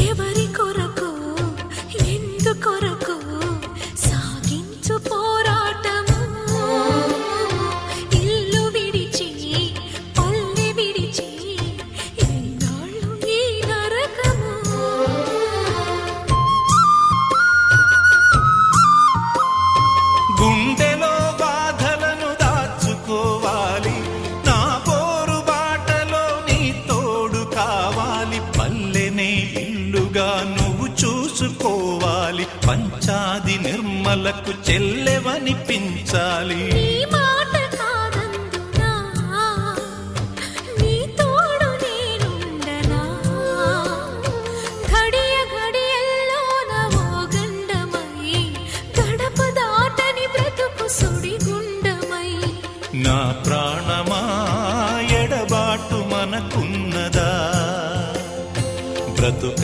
ఎవరి కొరకు ఎందుకొరకు సాగించు పోరాటము ఇల్లు విడిచి పల్లె విడిచి ఎన్నాళ్ళు ఈ నరకము గుండెలో బాధలను దాచుకోవాలి నా పోరు బాటలో నీ తోడు కావాలి పల్లెనే ఇల్లుగా నువ్వు చూసుకోవాలి పంచాది నిర్మలకు చెల్లెవనిపించాలి ఈ